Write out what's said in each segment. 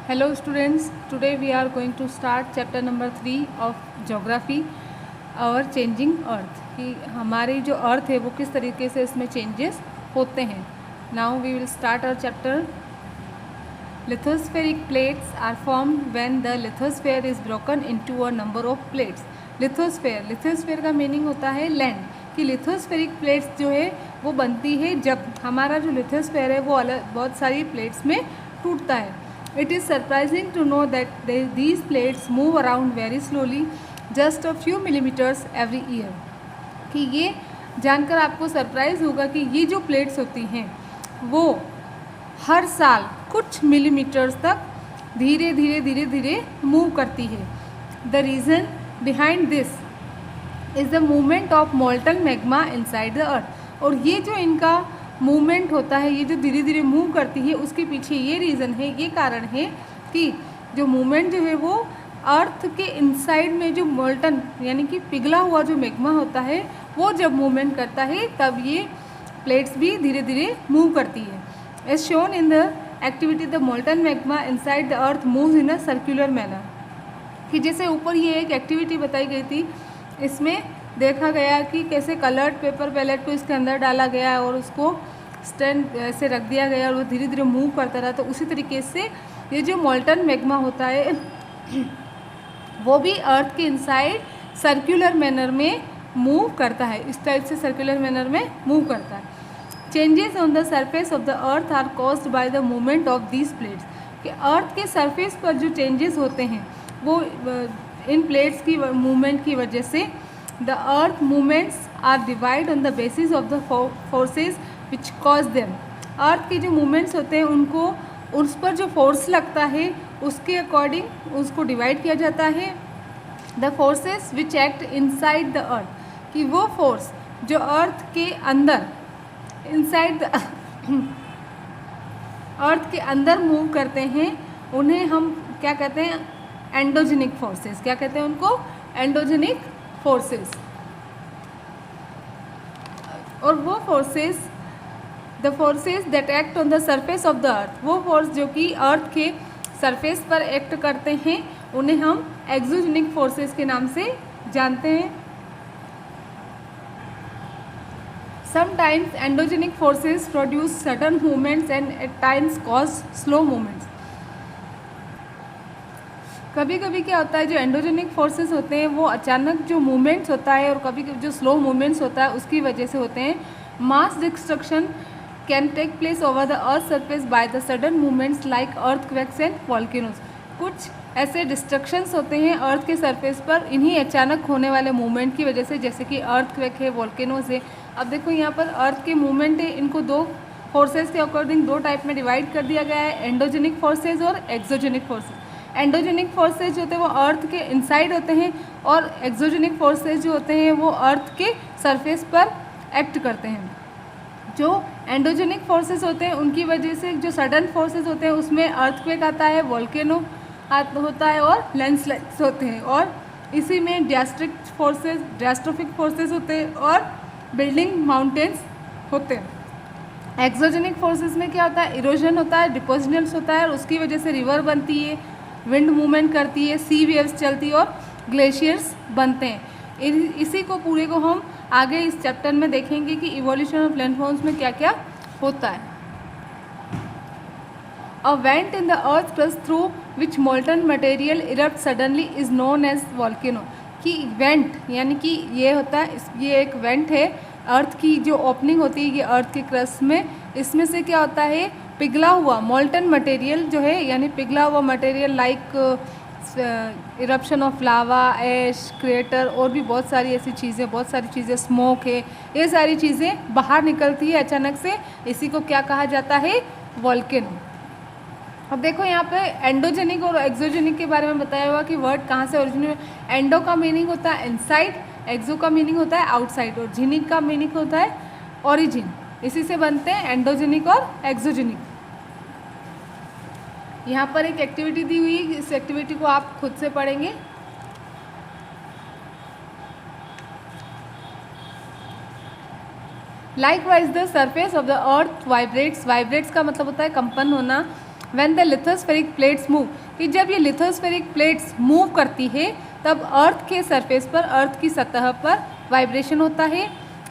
Hello students, today we are going to start chapter number 3 of geography, our changing earth, कि हमारी जो अर्थ है वो किस तरीके से इसमें चेंजेस होते हैं. Now we will start our chapter. Lithospheric plates are formed when the lithosphere is broken into a number of plates. Lithosphere का मीनिंग होता है लैंड, कि लिथोस्फेरिक प्लेट्स जो है वो बनती है जब हमारा जो लिथोस्फेयर है वो अलग बहुत सारी प्लेट्स में टूटता है. It is surprising to know that these plates move around very slowly, just a few millimeters every year. कि ये जानकर आपको सरप्राइज़ होगा कि ये जो प्लेट्स होती हैं वो हर साल कुछ मिलीमीटर्स तक धीरे धीरे मूव करती है. The reason behind this is the movement of molten magma inside the अर्थ. और ये जो इनका मूवमेंट होता है, ये जो धीरे धीरे मूव करती है, उसके पीछे ये रीज़न है, ये कारण है कि जो मूवमेंट जो है वो अर्थ के इनसाइड में जो मोल्टन यानी कि पिघला हुआ जो मैग्मा होता है वो जब मूवमेंट करता है तब ये प्लेट्स भी धीरे धीरे मूव करती है. As shown in the activity the molten magma inside the earth moves in a circular manner. कि जैसे ऊपर ये एक एक्टिविटी बताई गई थी, इसमें देखा गया कि कैसे कलर्ड पेपर पैलेट को इसके अंदर डाला गया और उसको स्टैंड ऐसे रख दिया गया और वो धीरे धीरे मूव करता रहा. तो उसी तरीके से ये जो मोल्टन मैग्मा होता है वो भी अर्थ के इनसाइड सर्कुलर मैनर में मूव करता है. इस टाइप से सर्कुलर मैनर में मूव करता है. Changes on the surface of the earth are caused by the movement of these plates. कि अर्थ के सरफेस पर जो चेंजेस होते हैं वो इन प्लेट्स की मूवमेंट की वजह से. The earth movements are divide on the basis of the forces which cause them. Earth के जो मूवमेंट्स होते हैं उनको उस पर जो फोर्स लगता है उसके अकॉर्डिंग उसको डिवाइड किया जाता है. The forces which act inside the अर्थ. कि वो फोर्स जो अर्थ के अंदर इनसाइड द अर्थ के अंदर मूव करते हैं उन्हें हम क्या कहते हैं, एंडोजेनिक फोर्सेस. क्या कहते हैं उनको, एंडोजेनिक फोर्सेस. और वो forces the forces that act on the surface of the अर्थ. वो फोर्स जो कि अर्थ के सरफेस पर एक्ट करते हैं उन्हें हम एक्सोजेनिक फोर्सेस के नाम से जानते हैं. Sometimes endogenic forces produce sudden movements and at times cause slow movements. कभी कभी क्या होता है, जो एंडोजेनिक फोर्सेस होते हैं वो अचानक जो मूवमेंट्स होता है और कभी जो स्लो मूवमेंट्स होता है उसकी वजह से होते हैं. Mass destruction can take place over the earth surface by the sudden movements like earthquakes and volcanoes. कुछ ऐसे डिस्ट्रक्शंस होते हैं अर्थ के सरफेस पर इन्हीं अचानक होने वाले मूवमेंट की वजह से, जैसे कि अर्थक्वेक है, वॉल्केनोज है. अब देखो यहाँ पर अर्थ के मूवमेंट है, इनको दो फोर्सेज के अकॉर्डिंग दो टाइप में डिवाइड कर दिया गया है, एंडोजेनिक फोर्सेज और एक्सोजेनिक फोर्सेज. एंडोजेनिक फोर्सेज जो होते हैं वो अर्थ के इनसाइड होते हैं और एक्सोजेनिक फोर्सेज जो होते हैं वो अर्थ के सरफेस पर एक्ट करते हैं. जो एंडोजेनिक फोर्सेस होते हैं उनकी वजह से जो सडन फोर्सेस होते हैं उसमें अर्थक्वेक आता है, वॉल्केनो होता है और लैंडस्लाइड्स होते हैं. और इसी में ड्रास्ट्रोफिक फोर्सेस होते हैं और बिल्डिंग माउंटेन्स होते हैं. एक्सोजेनिक फोर्सेस में क्या होता है, इरोजन होता है, डिपोजिशंस होता है और उसकी वजह से रिवर बनती है, विंड मूवमेंट करती है, सी वेव्स चलती है और ग्लेशियर्स बनते हैं. इसी को पूरे को हम आगे इस चैप्टर में देखेंगे कि इवोल्यूशन ऑफ लैंडफॉर्म्स में क्या क्या होता है. A vent in the earth crust through which molten material erupt suddenly is known as volcano. कि वेंट यानी कि ये होता है, ये एक वेंट है, अर्थ की जो ओपनिंग होती है ये अर्थ के क्रस्ट में, इसमें से क्या होता है, पिघला हुआ मोल्टन मटेरियल जो है, यानी पिघला हुआ material like eruption of lava, ash, crater और भी बहुत सारी ऐसी चीज़ें, स्मोक है, ये सारी चीज़ें बाहर निकलती है अचानक से. इसी को क्या कहा जाता है, वॉल्केनो. अब देखो यहाँ पे एंडोजेनिक और एक्सोजेनिक के बारे में बताया हुआ कि वर्ड कहाँ से ओरिजिनेट. एंडो का मीनिंग होता है इनसाइड, एक्सो का मीनिंग होता है आउटसाइड और जेनिक का मीनिंग होता है ओरिजिन. इसी से बनते हैं एंडोजेनिक और एक्सोजेनिक. यहाँ पर एक एक्टिविटी दी हुई है, इस एक्टिविटी को आप खुद से पढ़ेंगे. Likewise the surface of the earth vibrates. Vibrates का मतलब होता है कंपन होना. When the lithospheric plates move, कि जब ये लिथोस्फेरिक प्लेट्स मूव करती है तब अर्थ के सरफेस पर, अर्थ की सतह पर वाइब्रेशन होता है।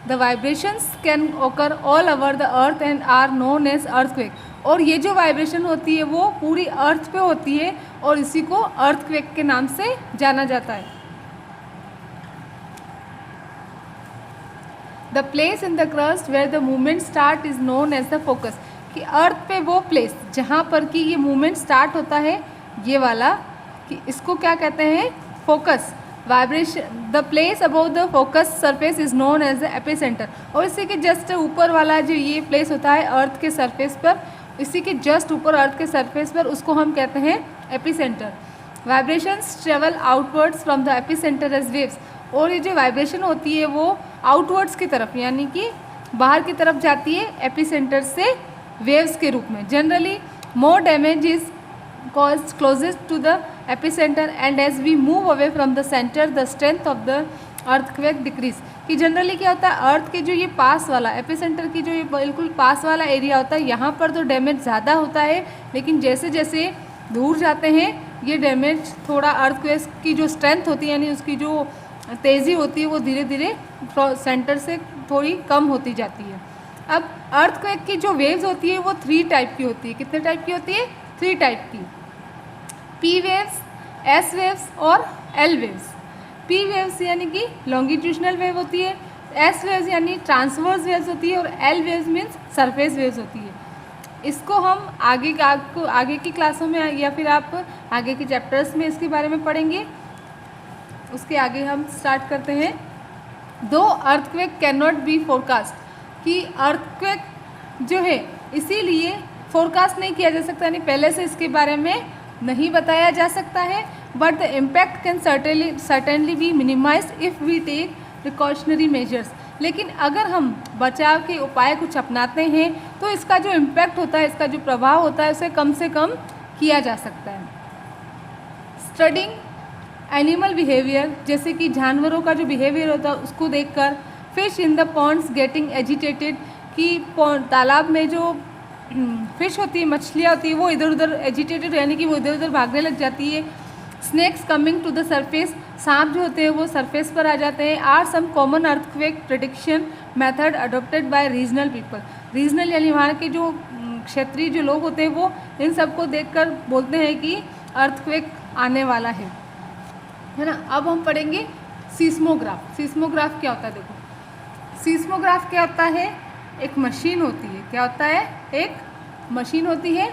The vibrations can occur all over the earth and are known as earthquake, और ये जो वाइब्रेशन होती है वो पूरी अर्थ पे होती है और इसी को अर्थक्वेक के नाम से जाना जाता है। The place in the crust where the movement start is known as the focus, कि अर्थ पे वो प्लेस जहाँ पर कि ये मूवमेंट स्टार्ट होता है, ये वाला, कि इसको क्या कहते हैं, focus. Vibration, the place above the focus surface is known as the epicentre, और इसी के जस्ट ऊपर वाला जो ये प्लेस होता है अर्थ के सरफेस पर, इसी के जस्ट ऊपर अर्थ के सरफेस पर, उसको हम कहते हैं epicentre. Vibrations travel outwards from the epicentre as waves, और ये जो वाइब्रेशन होती है वो आउटवर्ड्स की तरफ यानी कि बाहर की तरफ जाती है एपिसेंटर से वेव्स के रूप में। Generally more damage is caused closest to the epicenter and as we move away from the center the strength of the earthquake decrease, कि जनरली क्या होता है, अर्थ के जो ये पास वाला एपिसेंटर की जो ये बिल्कुल पास वाला एरिया होता है, यहाँ पर तो डैमेज ज़्यादा होता है, लेकिन जैसे जैसे दूर जाते हैं ये डैमेज थोड़ा अर्थक्वेक की जो स्ट्रेंथ होती है यानी उसकी जो तेज़ी होती है वो धीरे धीरे सेंटर से थोड़ी कम होती जाती है। अब अर्थक्वेक की जो वेव्स होती है वो 3 टाइप की होती है। कितने टाइप की होती है? 3 टाइप की, पी वेव्स, एस वेव्स और एल वेव्स। पी वेव्स यानी कि लॉन्गिट्यूशनल वेव होती है, एस वेव्स यानी ट्रांसवर्स वेव्स होती है और L waves means surface waves होती है। इसको हम आगे की क्लासों में या फिर आप आगे के चैप्टर्स में इसके बारे में पढ़ेंगे। उसके आगे हम स्टार्ट करते हैं। दो earthquake can not be forecast, कि अर्थक्वेक जो है इसीलिए फोरकास्ट नहीं किया जा सकता, यानी पहले से इसके बारे में नहीं बताया जा सकता है। But the impact can certainly be minimised if we take precautionary measures, लेकिन अगर हम बचाव के उपाय कुछ अपनाते हैं तो इसका जो इम्पैक्ट होता है, इसका जो प्रभाव होता है उसे कम से कम किया जा सकता है। स्टडिंग एनिमल बिहेवियर, जैसे कि जानवरों का जो बिहेवियर होता है उसको देखकर। Fish in the ponds getting agitated, कि तालाब में जो फिश होती है, मछलियाँ होती है, वो इधर उधर एजिटेटेड यानी कि वो इधर उधर भागने लग जाती है। Snakes coming to the surface, सांप जो होते हैं वो सरफेस पर आ जाते हैं। Are some common earthquake prediction method adopted by regional people, regional यानी वहाँ के जो क्षेत्रीय जो लोग होते हैं वो इन सबको देखकर बोलते हैं कि अर्थक्वेक आने वाला है ना। अब हम पढ़ेंगे सीस्मोग्राफ। सीस्मोग्राफ क्या होता है? देखो, सीस्मोग्राफ क्या होता है? एक मशीन होती है। क्या होता है? एक मशीन होती है।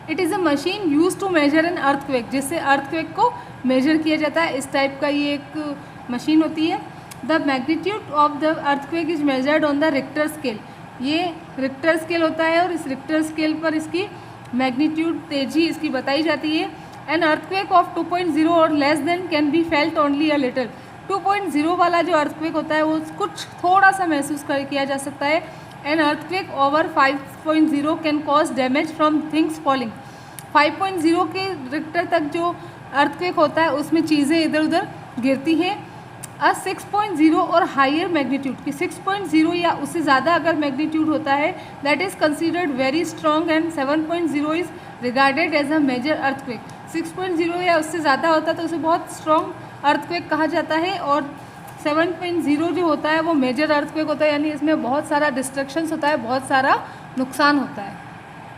It is a machine use to measure an earthquake, जिससे अर्थक्वेक को मेजर किया जाता है। इस टाइप का ये एक मशीन होती है। The magnitude of the earthquake is measured on the Richter scale, ये रिक्टर स्केल होता है और इस रिक्टर स्केल पर इसकी मैग्नीट्यूड, तेजी इसकी बताई जाती है। एन अर्थक्वेक ऑफ 2.0 और less than can be felt only a little, 2.0 वाला जो अर्थक्वेक होता है वो कुछ थोड़ा सा महसूस किया जा सकता है। An earthquake over 5.0 can cause damage from things falling, 5.0 के रिक्टर तक जो अर्थक्वेक होता है उसमें चीज़ें इधर उधर गिरती हैं। 6.0 और हायर मैग्नीट्यूड, की 6.0 या उससे ज़्यादा अगर मैग्नीट्यूड होता है that is considered very strong and 7.0 is regarded as a major earthquake. 6.0 या उससे ज़्यादा होता है तो उसे बहुत स्ट्रॉन्ग अर्थक्वेक कहा जाता है, और 7.0 जो होता है वो मेजर अर्थक्वेक होता है, यानी इसमें बहुत सारा डिस्ट्रक्शंस होता है, बहुत सारा नुकसान होता है।